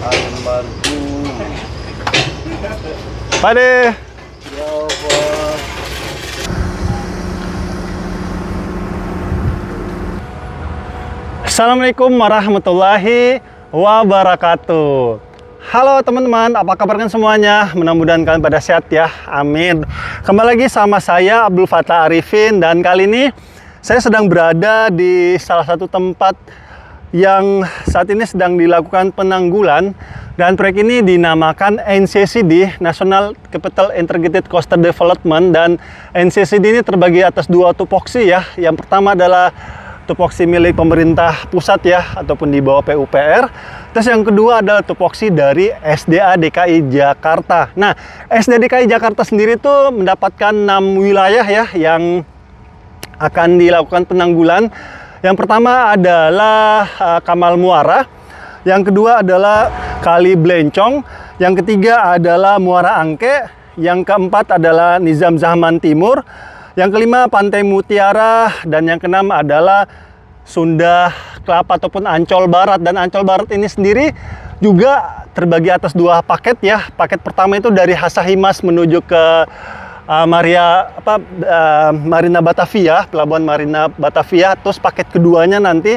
almarhum. Pade. Ya Allah. Assalamualaikum warahmatullahi wabarakatuh. Halo teman-teman, apa kabar kan semuanya? Mudah-mudahan kalian pada sehat ya, amin. Kembali lagi sama saya Abdul Fattah Arifin, dan kali ini saya sedang berada di salah satu tempat yang saat ini sedang dilakukan penanggulan, dan proyek ini dinamakan NCCD, National Capital Integrated Coastal Development. Dan NCCD ini terbagi atas dua tupoksi ya. Yang pertama adalah tupoksi milik pemerintah pusat ya, ataupun di bawah PUPR. Terus yang kedua adalah tupoksi dari SDA DKI Jakarta. Nah, SDA DKI Jakarta sendiri tuh mendapatkan 6 wilayah ya yang akan dilakukan penanggulan. Yang pertama adalah Kamal Muara, yang kedua adalah Kali Blencong, yang ketiga adalah Muara Angke, yang keempat adalah Nizam Zaman Timur, yang kelima Pantai Mutiara, dan yang keenam adalah Sunda Kelapa ataupun Ancol Barat. Dan Ancol Barat ini sendiri juga terbagi atas dua paket ya. Paket pertama itu dari Hasahimas menuju ke Marina Batavia, pelabuhan Marina Batavia. Terus paket keduanya nanti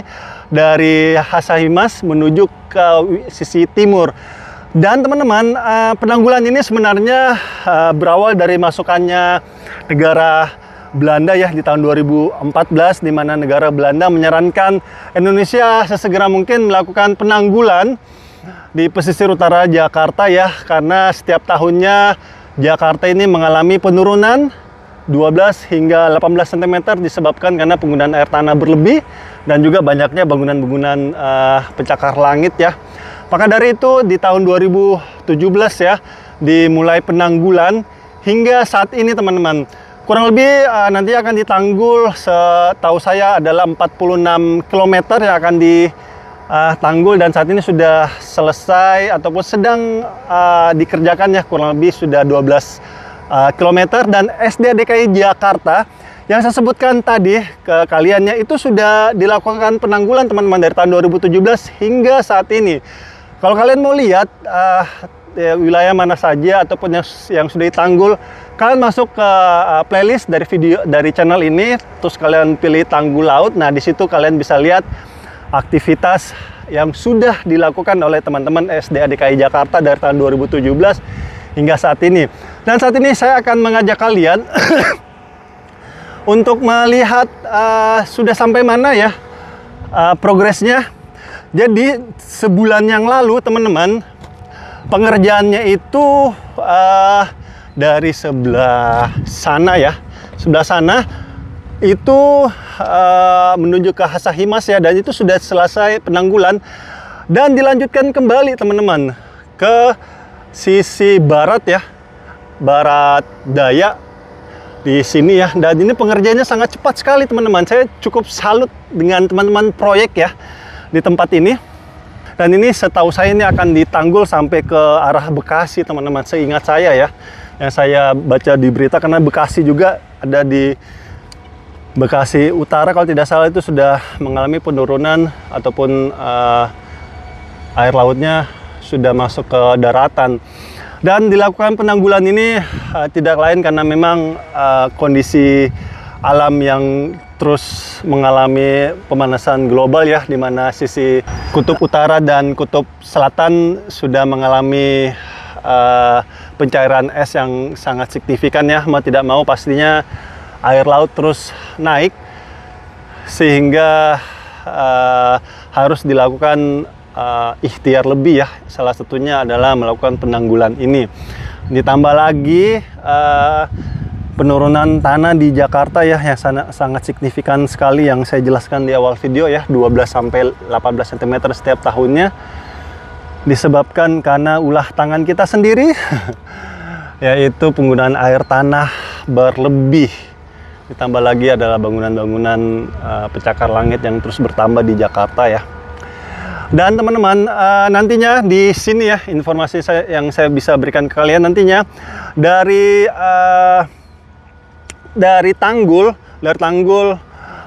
dari Hasahimas menuju ke sisi timur. Dan teman-teman, penanggulan ini sebenarnya berawal dari masukannya negara Belanda ya di tahun 2014, di mana negara Belanda menyarankan Indonesia sesegera mungkin melakukan penanggulan di pesisir utara Jakarta ya, karena setiap tahunnya Jakarta ini mengalami penurunan 12 hingga 18 cm disebabkan karena penggunaan air tanah berlebih dan juga banyaknya bangunan-bangunan pencakar langit ya. Maka dari itu di tahun 2017 ya dimulai penanggulan hingga saat ini teman-teman. Kurang lebih nanti akan ditanggul, setahu saya adalah 46 km yang akan ditanggul, dan saat ini sudah selesai ataupun sedang dikerjakan ya, kurang lebih sudah 12 km. Dan SDA DKI Jakarta yang saya sebutkan tadi ke kaliannya itu sudah dilakukan penanggulan teman-teman dari tahun 2017 hingga saat ini. Kalau kalian mau lihat wilayah mana saja ataupun yang sudah ditanggul, kalian masuk ke playlist dari video dari channel ini, terus kalian pilih Tanggul Laut. Nah, di situ kalian bisa lihat aktivitas yang sudah dilakukan oleh teman-teman SDA DKI Jakarta dari tahun 2017 hingga saat ini. Dan saat ini saya akan mengajak kalian untuk melihat sudah sampai mana ya progresnya. Jadi sebulan yang lalu teman-teman, pengerjaannya itu dari sebelah sana ya, sebelah sana itu menuju ke Hasahimas ya, dan itu sudah selesai penanggulan dan dilanjutkan kembali teman-teman ke sisi barat ya, barat daya di sini ya. Dan ini pengerjaannya sangat cepat sekali teman-teman. Saya cukup salut dengan teman-teman proyek ya di tempat ini. Dan ini setahu saya ini akan ditanggul sampai ke arah Bekasi teman-teman, seingat saya ya, yang saya baca di berita, karena Bekasi juga ada di Bekasi Utara kalau tidak salah, itu sudah mengalami penurunan ataupun air lautnya sudah masuk ke daratan. Dan dilakukan penanggulan ini tidak lain karena memang kondisi alam yang terus mengalami pemanasan global ya, di mana sisi kutub utara dan kutub selatan sudah mengalami pencairan es yang sangat signifikan ya. Mau tidak mau pastinya air laut terus naik, sehingga harus dilakukan ikhtiar lebih ya. Salah satunya adalah melakukan penanggulan ini. Ditambah lagi penurunan tanah di Jakarta ya, yang sangat signifikan sekali yang saya jelaskan di awal video ya, 12 sampai 18 cm setiap tahunnya, disebabkan karena ulah tangan kita sendiri yaitu penggunaan air tanah berlebih. Ditambah lagi adalah bangunan-bangunan pencakar langit yang terus bertambah di Jakarta ya. Dan teman-teman, nantinya di sini ya informasi yang saya bisa berikan ke kalian nantinya dari Tanggul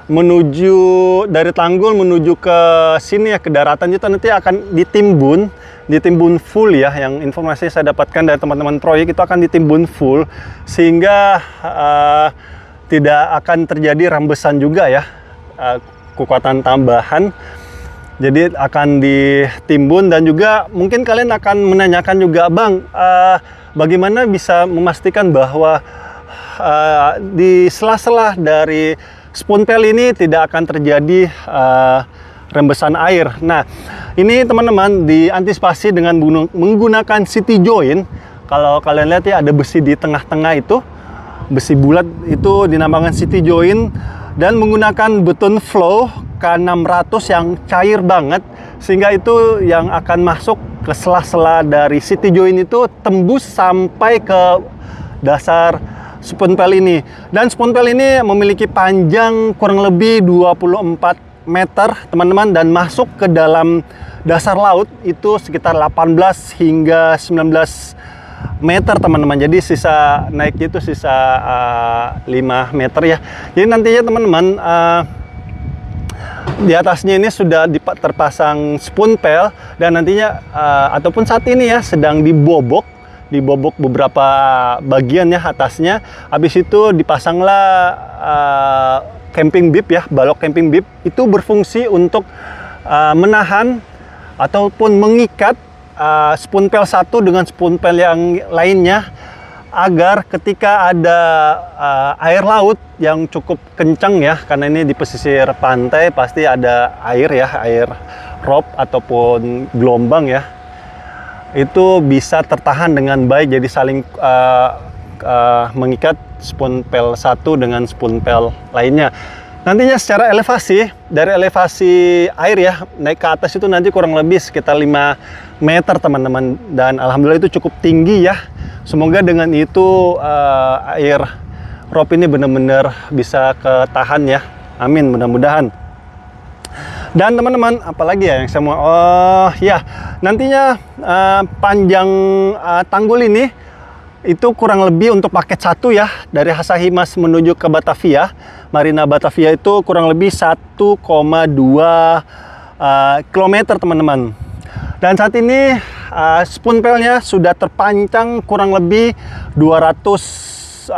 menuju ke sini ya, ke daratan itu nanti akan ditimbun ditimbun full ya, yang informasi saya dapatkan dari teman-teman proyek itu akan ditimbun full sehingga tidak akan terjadi rambesan juga ya, kekuatan tambahan. Jadi akan ditimbun. Dan juga mungkin kalian akan menanyakan juga, Bang, bagaimana bisa memastikan bahwa di sela-sela dari spoon pel ini tidak akan terjadi rembesan air. Nah, ini teman-teman diantisipasi dengan menggunakan city joint. Kalau kalian lihat ya, ada besi di tengah-tengah itu, besi bulat itu dinamakan city joint, dan menggunakan beton flow K600 yang cair banget, sehingga itu yang akan masuk ke sela-sela dari city joint itu tembus sampai ke dasar spoon pel ini. Dan spoon pel ini memiliki panjang kurang lebih 24 meter teman-teman, dan masuk ke dalam dasar laut itu sekitar 18 hingga 19 meter teman-teman. Jadi sisa naiknya itu sisa 5 meter ya. Jadi nantinya teman-teman, di atasnya ini sudah terpasang spoon pel, dan nantinya ataupun saat ini ya sedang dibobok beberapa bagian ya atasnya. Habis itu dipasanglah camping bib ya, balok camping bib itu berfungsi untuk menahan ataupun mengikat spoon pel satu dengan spoon pel yang lainnya, agar ketika ada air laut yang cukup kencang ya, karena ini di pesisir pantai pasti ada air ya, air rob ataupun gelombang ya, itu bisa tertahan dengan baik. Jadi saling mengikat spoon pel satu dengan spoon pel lainnya. Nantinya secara elevasi, dari elevasi air ya, naik ke atas itu nanti kurang lebih sekitar 5 meter teman-teman, dan alhamdulillah itu cukup tinggi ya. Semoga dengan itu air rob ini benar-benar bisa ketahan ya, amin, mudah-mudahan. Dan teman-teman, apalagi ya yang saya mau, oh ya, nantinya panjang tanggul ini itu kurang lebih untuk paket 1 ya, dari Hasahimas menuju ke Batavia, Marina Batavia itu kurang lebih 1,2 km teman-teman. Dan saat ini spoon pelnya sudah terpancang kurang lebih 290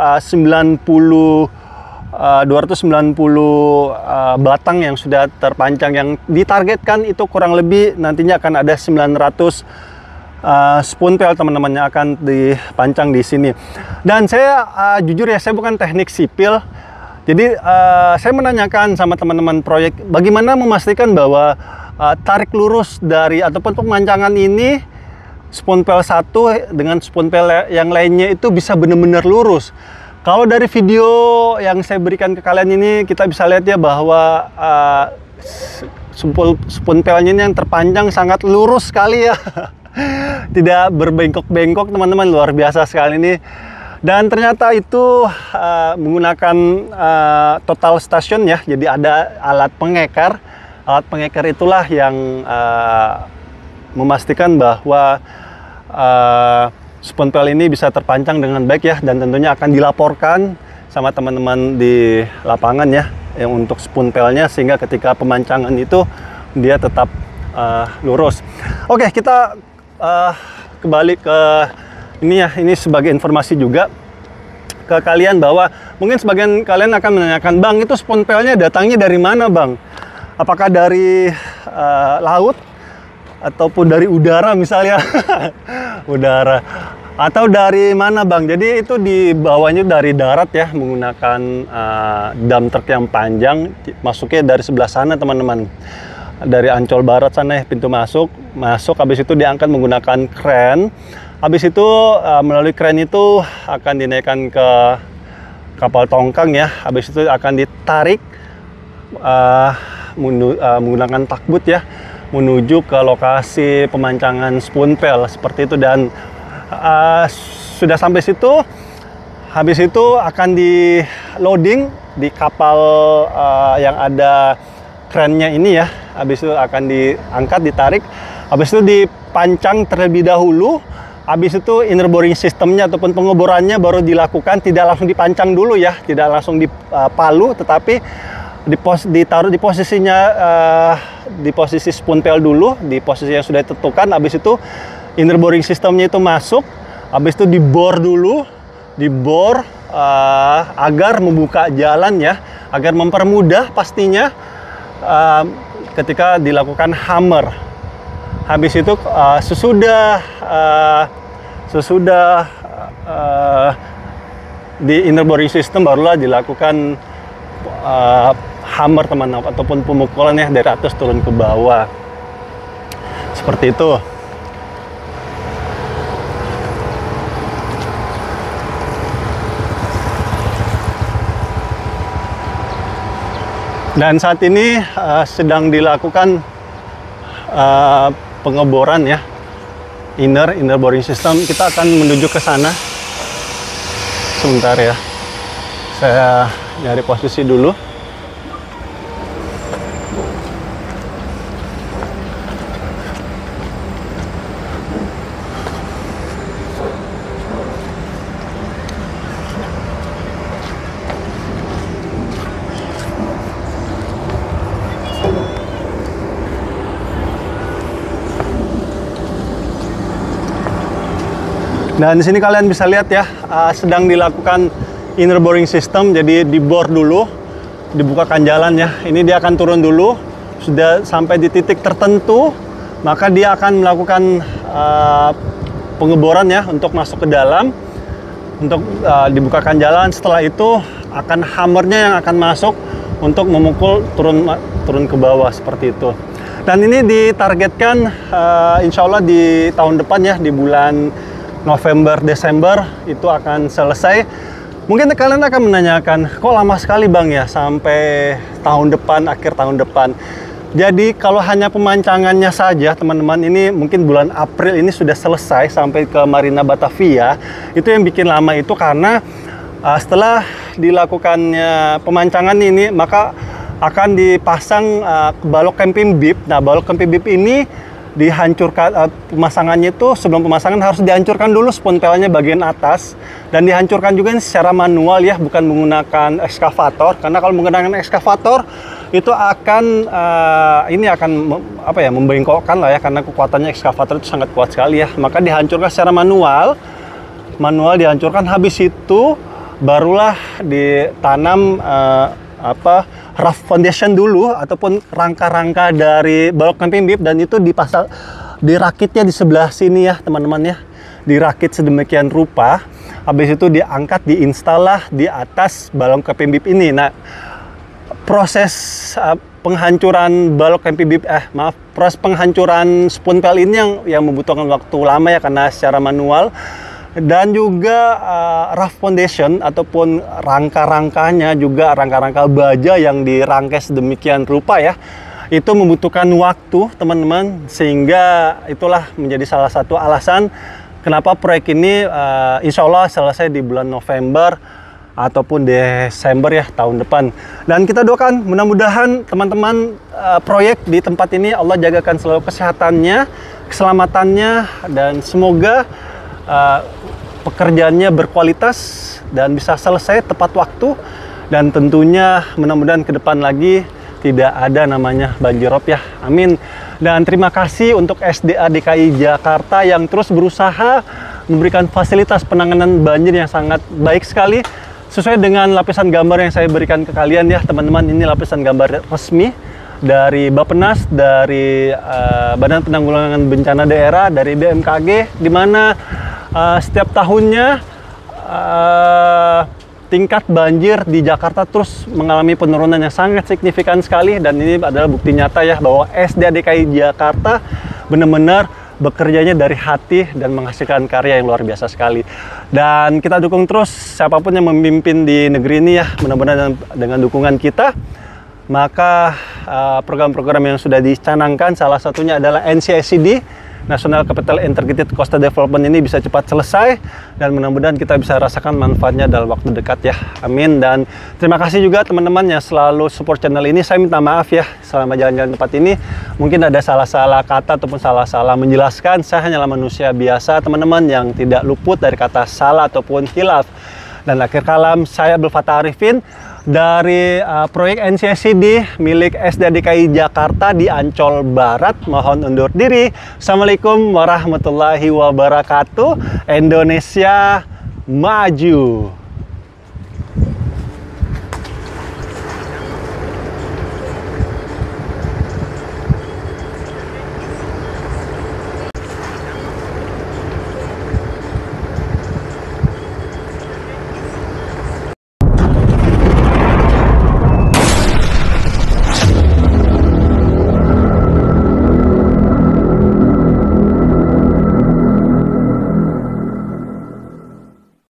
batang yang sudah terpancang. Yang ditargetkan itu kurang lebih nantinya akan ada 900 spoon pel teman-teman yang akan dipancang di sini. Dan saya jujur ya, saya bukan teknik sipil, jadi saya menanyakan sama teman-teman proyek bagaimana memastikan bahwa tarik lurus dari ataupun pemancangan ini spoon pel satu dengan spoon pel yang lainnya itu bisa benar-benar lurus. Kalau dari video yang saya berikan ke kalian ini, kita bisa lihat ya bahwa spoon pelnya ini yang terpanjang sangat lurus sekali ya. Tidak berbengkok-bengkok teman-teman, luar biasa sekali ini. Dan ternyata itu menggunakan total station ya, jadi ada alat pengekar. Alat pengekar itulah yang memastikan bahwa spoon pel ini bisa terpancang dengan baik ya, dan tentunya akan dilaporkan sama teman-teman di lapangan ya, yang untuk spoon pelnya, sehingga ketika pemancangan itu dia tetap lurus. Oke, kita kembali ke ini ya, ini sebagai informasi juga ke kalian bahwa mungkin sebagian kalian akan menanyakan, Bang, itu spoon pelnya datangnya dari mana, Bang? Apakah dari laut ataupun dari udara misalnya? Udara atau dari mana, Bang? Jadi itu dibawanya dari darat ya, menggunakan dump truck yang panjang, masuknya dari sebelah sana teman-teman, dari Ancol Barat sana ya, pintu masuk, habis itu diangkat menggunakan kren. Habis itu melalui kren itu akan dinaikkan ke kapal tongkang ya, habis itu akan ditarik menggunakan takbut ya, menuju ke lokasi pemancangan spoon pel seperti itu. Dan sudah sampai situ, habis itu akan di loading di kapal yang ada krennya ini ya, habis itu akan diangkat, ditarik, habis itu dipancang terlebih dahulu, habis itu inner boring sistemnya ataupun pengeborannya baru dilakukan, tidak langsung dipancang dulu ya, tidak langsung dipalu, tetapi ditaruh di posisinya, di posisi spoon-pel dulu, di posisi yang sudah ditentukan. Habis itu inner boring systemnya itu masuk, habis itu dibor dulu, dibor agar membuka jalan ya, agar mempermudah pastinya ketika dilakukan hammer. Habis itu sesudah di inner boring system barulah dilakukan hammer teman-teman, ataupun pemukulan ya dari atas turun ke bawah, seperti itu. Dan saat ini sedang dilakukan pengeboran ya, inner boring system. Kita akan menuju ke sana. Sebentar ya, saya nyari posisi dulu. Dan di sini kalian bisa lihat ya, sedang dilakukan inner boring system. Jadi dibor dulu, dibukakan jalan ya. Ini dia akan turun dulu, sudah sampai di titik tertentu, maka dia akan melakukan pengeboran ya untuk masuk ke dalam, untuk dibukakan jalan. Setelah itu akan hammernya yang akan masuk untuk memukul turun ke bawah seperti itu. Dan ini ditargetkan insya Allah di tahun depan ya, di bulan November, Desember itu akan selesai. Mungkin kalian akan menanyakan, kok lama sekali Bang ya, sampai tahun depan, akhir tahun depan. Jadi kalau hanya pemancangannya saja teman-teman, ini mungkin bulan April ini sudah selesai sampai ke Marina Batavia. Itu yang bikin lama itu karena setelah dilakukannya pemancangan ini, maka akan dipasang balok camping bib. Nah, balok camping bib ini dihancurkan, pemasangannya itu sebelum pemasangan harus dihancurkan dulu spoon-pelnya bagian atas, dan dihancurkan juga secara manual ya, bukan menggunakan ekskavator. Karena kalau menggunakan ekskavator itu akan membengkokkan lah ya, karena kekuatannya ekskavator itu sangat kuat sekali ya. Maka dihancurkan secara manual dihancurkan. Habis itu barulah ditanam rough foundation dulu, ataupun rangka-rangka dari balok camping bib, dan itu dirakitnya di sebelah sini ya teman-teman ya, dirakit sedemikian rupa. Habis itu diangkat, diinstal lah di atas balok camping bib ini. Nah, proses penghancuran balok camping bib, proses penghancuran spoon-pel ini yang membutuhkan waktu lama ya, karena secara manual. Dan juga rough foundation ataupun rangka-rangkanya, juga rangka-rangka baja yang dirangkai sedemikian rupa ya, itu membutuhkan waktu teman-teman, sehingga itulah menjadi salah satu alasan kenapa proyek ini insya Allah selesai di bulan November ataupun Desember ya tahun depan. Dan kita doakan mudah-mudahan teman-teman proyek di tempat ini Allah jagakan selalu kesehatannya, keselamatannya, dan semoga pekerjaannya berkualitas dan bisa selesai tepat waktu. Dan tentunya mudah-mudahan ke depan lagi tidak ada namanya banjirop ya, amin. Dan terima kasih untuk SDA DKI Jakarta yang terus berusaha memberikan fasilitas penanganan banjir yang sangat baik sekali, sesuai dengan lapisan gambar yang saya berikan ke kalian ya teman-teman. Ini lapisan gambar resmi dari Bappenas, dari Badan Penanggulangan Bencana Daerah, dari BMKG, di mana setiap tahunnya tingkat banjir di Jakarta terus mengalami penurunan yang sangat signifikan sekali. Dan ini adalah bukti nyata ya, bahwa SDA DKI Jakarta benar-benar bekerjanya dari hati dan menghasilkan karya yang luar biasa sekali. Dan kita dukung terus siapapun yang memimpin di negeri ini ya, mudah-mudahan dengan dukungan kita, maka program-program yang sudah dicanangkan, salah satunya adalah NCICD, National Capital Integrated Coastal Development, ini bisa cepat selesai, dan mudah-mudahan kita bisa rasakan manfaatnya dalam waktu dekat ya, amin. Dan terima kasih juga teman-teman yang selalu support channel ini. Saya minta maaf ya, selama jalan-jalan tempat ini mungkin ada salah-salah kata ataupun salah-salah menjelaskan. Saya hanyalah manusia biasa teman-teman, yang tidak luput dari kata salah ataupun hilaf. Dan akhir kalam, saya Abdul Fattah Arifin dari proyek NCSID milik SDDKI Jakarta di Ancol Barat. Mohon undur diri. Assalamualaikum warahmatullahi wabarakatuh. Indonesia maju.